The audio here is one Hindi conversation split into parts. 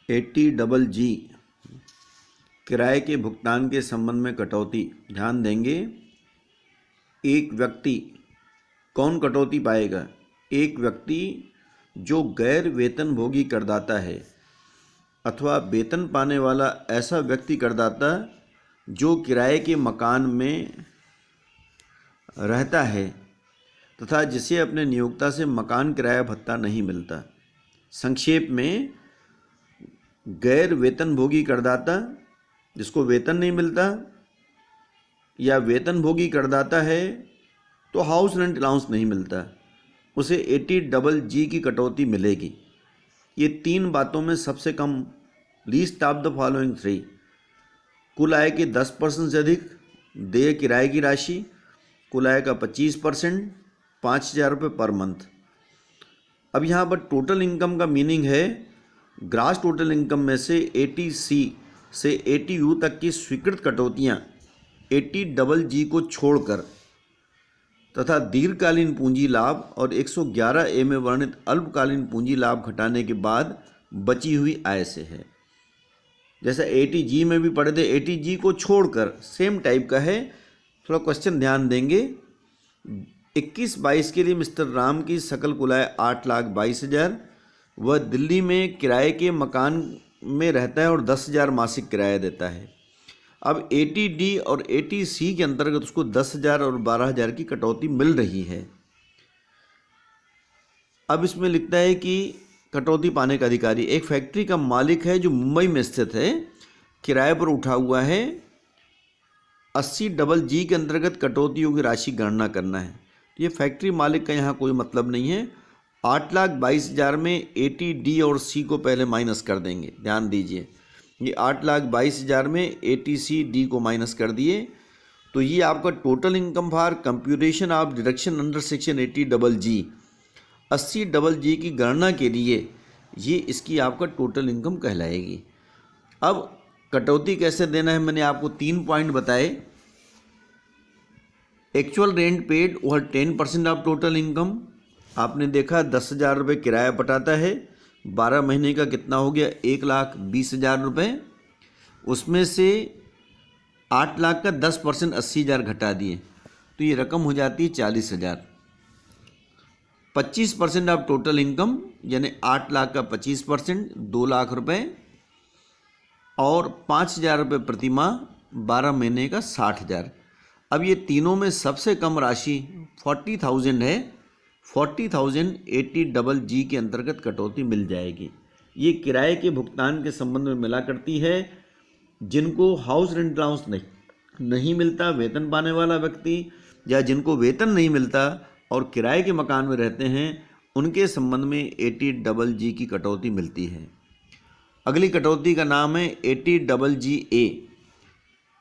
80GG किराए के भुगतान के संबंध में कटौती। ध्यान देंगे, एक व्यक्ति, कौन कटौती पाएगा? एक व्यक्ति जो गैर वेतनभोगी करदाता है अथवा वेतन पाने वाला ऐसा व्यक्ति करदाता जो किराए के मकान में रहता है तथा जिसे अपने नियोक्ता से मकान किराया भत्ता नहीं मिलता। संक्षेप में, गैर वेतनभोगी करदाता जिसको वेतन नहीं मिलता या वेतनभोगी करदाता है तो हाउस रेंट अलाउंस नहीं मिलता, उसे 80GG की कटौती मिलेगी। ये तीन बातों में सबसे कम, least of the following three: कुल आय के 10% से अधिक देय किराए की राशि, कुल आय का 25%, 5,000 रुपये पर मंथ। अब यहाँ पर टोटल इनकम का मीनिंग है ग्रास टोटल इनकम में से 80C से 80U तक की स्वीकृत कटौतियाँ 80GG को छोड़कर तथा दीर्घकालीन पूंजी लाभ और 111A में वर्णित अल्पकालीन पूंजी लाभ घटाने के बाद बची हुई आय से है। जैसा 80G में भी पढ़े थे, 80G को छोड़कर सेम टाइप का है। थोड़ा क्वेश्चन ध्यान देंगे। 21-22 के लिए मिस्टर राम की सकल कुल आय 8,22,000। वह दिल्ली में किराए के मकान में रहता है और 10,000 मासिक किराया देता है। अब 80D और 80C के अंतर्गत उसको 10,000 और 12,000 की कटौती मिल रही है। अब इसमें लिखता है कि कटौती पाने का अधिकारी एक फैक्ट्री का मालिक है जो मुंबई में स्थित है, किराए पर उठा हुआ है। 80GG के अंतर्गत कटौतियों की राशि गणना करना है। ये फैक्ट्री मालिक का यहाँ कोई मतलब नहीं है। 8,22,000 में 80D और C को पहले माइनस कर देंगे। ध्यान दीजिए, ये 8,22,000 में 80C को माइनस कर दिए तो ये आपका total income for computation of deduction under section 80GG 80GG की गणना के लिए ये इसकी आपका टोटल इनकम कहलाएगी। अब कटौती कैसे देना है, मैंने आपको 3 पॉइंट बताए। Actual rent paid over 10% of total income. आपने देखा 10,000 रुपये किराया पटाता है, 12 महीने का कितना हो गया? 1,20,000 रुपये। उसमें से 8 लाख का 10% 80,000 घटा दिए तो ये रकम हो जाती है 40,000। 25% ऑफ टोटल इनकम यानी 8 लाख का 25% 2 लाख रुपये और 5,000 रुपये प्रति माह, 12 महीने का 60,000। अब ये तीनों में सबसे कम राशि 40,000 है। 40,000 80GG के अंतर्गत कटौती मिल जाएगी। ये किराए के भुगतान के संबंध में मिला करती है। जिनको हाउस रेंट अलाउंस नहीं मिलता, वेतन पाने वाला व्यक्ति, या जिनको वेतन नहीं मिलता और किराए के मकान में रहते हैं, उनके संबंध में 80GG की कटौती मिलती है। अगली कटौती का नाम है 80GGA।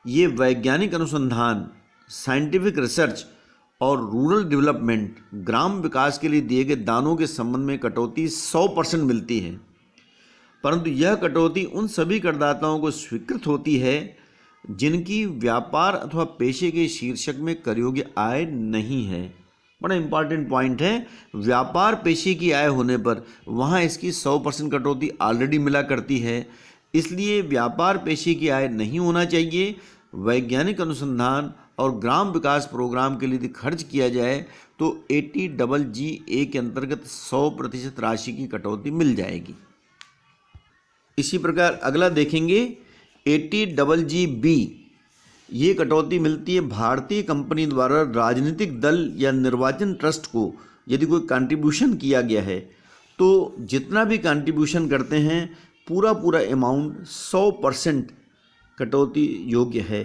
ये वैज्ञानिक अनुसंधान, साइंटिफिक रिसर्च और रूरल डेवलपमेंट, ग्राम विकास के लिए दिए गए दानों के संबंध में कटौती 100% मिलती है। परंतु यह कटौती उन सभी करदाताओं को स्वीकृत होती है जिनकी व्यापार अथवा पेशे के शीर्षक में कर योग्य आय नहीं है। बड़ा इंपॉर्टेंट पॉइंट है। व्यापार पेशे की आय होने पर वहाँ इसकी 100% कटौती ऑलरेडी मिला करती है, इसलिए व्यापार पेशे की आय नहीं होना चाहिए। वैज्ञानिक अनुसंधान और ग्राम विकास प्रोग्राम के लिए यदि खर्च किया जाए तो 80GGA के अंतर्गत 100% राशि की कटौती मिल जाएगी। इसी प्रकार अगला देखेंगे 80GGB। ये कटौती मिलती है भारतीय कंपनी द्वारा राजनीतिक दल या निर्वाचन ट्रस्ट को यदि कोई कंट्रीब्यूशन किया गया है तो जितना भी कंट्रीब्यूशन करते हैं पूरा अमाउंट 100% कटौती योग्य है,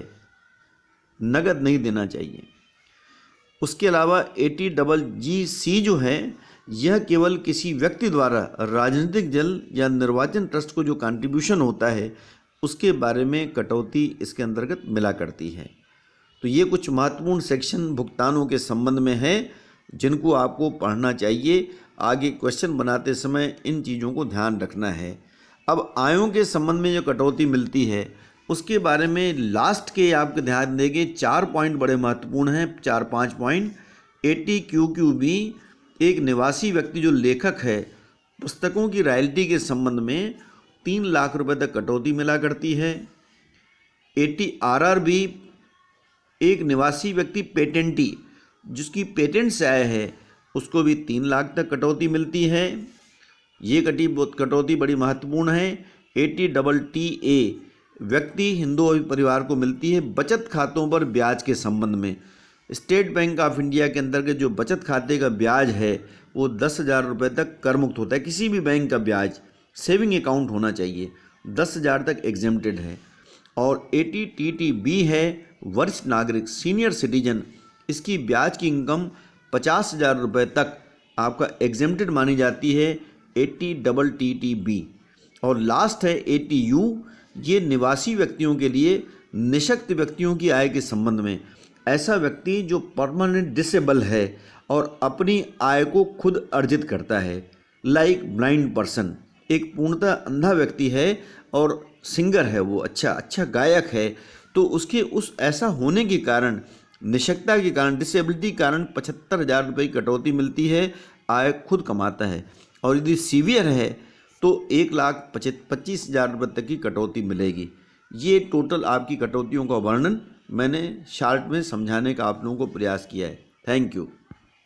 नगद नहीं देना चाहिए। उसके अलावा 80GGC जो है यह केवल किसी व्यक्ति द्वारा राजनीतिक दल या निर्वाचन ट्रस्ट को जो कंट्रीब्यूशन होता है उसके बारे में कटौती इसके अंतर्गत मिला करती है। तो ये कुछ महत्वपूर्ण सेक्शन भुगतानों के संबंध में है जिनको आपको पढ़ना चाहिए। आगे क्वेश्चन बनाते समय इन चीज़ों को ध्यान रखना है। अब आयों के संबंध में जो कटौती मिलती है उसके बारे में लास्ट के आपके ध्यान देंगे। 4 पॉइंट बड़े महत्वपूर्ण हैं, 4-5 पॉइंट। 80QQB एक निवासी व्यक्ति जो लेखक है पुस्तकों की रॉयल्टी के संबंध में 3 लाख रुपए तक कटौती मिला करती है। ATRR भी एक निवासी व्यक्ति पेटेंटी जिसकी पेटेंट से आय है उसको भी 3 लाख तक कटौती मिलती है। ये कटौती बड़ी महत्वपूर्ण है। ATTTA व्यक्ति हिंदू परिवार को मिलती है बचत खातों पर ब्याज के संबंध में। स्टेट बैंक ऑफ इंडिया के अंतर्गत जो बचत खाते का ब्याज है वो 10,000 रुपये तक कर मुक्त होता है। किसी भी बैंक का ब्याज सेविंग अकाउंट होना चाहिए, 10,000 तक एग्जेम्प्टेड है। और ATTTB है वरिष्ठ नागरिक सीनियर सिटीजन, इसकी ब्याज की इनकम 50,000 रुपये तक आपका एग्जेम्प्टेड मानी जाती है, ATTTB। और लास्ट है ATU, ये निवासी व्यक्तियों के लिए निःशक्त व्यक्तियों की आय के संबंध में। ऐसा व्यक्ति जो परमानेंट डिसेबल है और अपनी आय को खुद अर्जित करता है, लाइक ब्लाइंड पर्सन, एक पूर्णतः अंधा व्यक्ति है और सिंगर है, वो अच्छा गायक है, तो उसके उस ऐसा होने के कारण, निःशक्तता के कारण, डिसेबिलिटी के कारण 75,000 रुपये की कटौती मिलती है, आय खुद कमाता है। और यदि सीवियर है तो 1,25,000 रुपये तक की कटौती मिलेगी। ये टोटल आपकी कटौतियों का वर्णन मैंने शार्ट में समझाने का आप लोगों को प्रयास किया है। Thank you.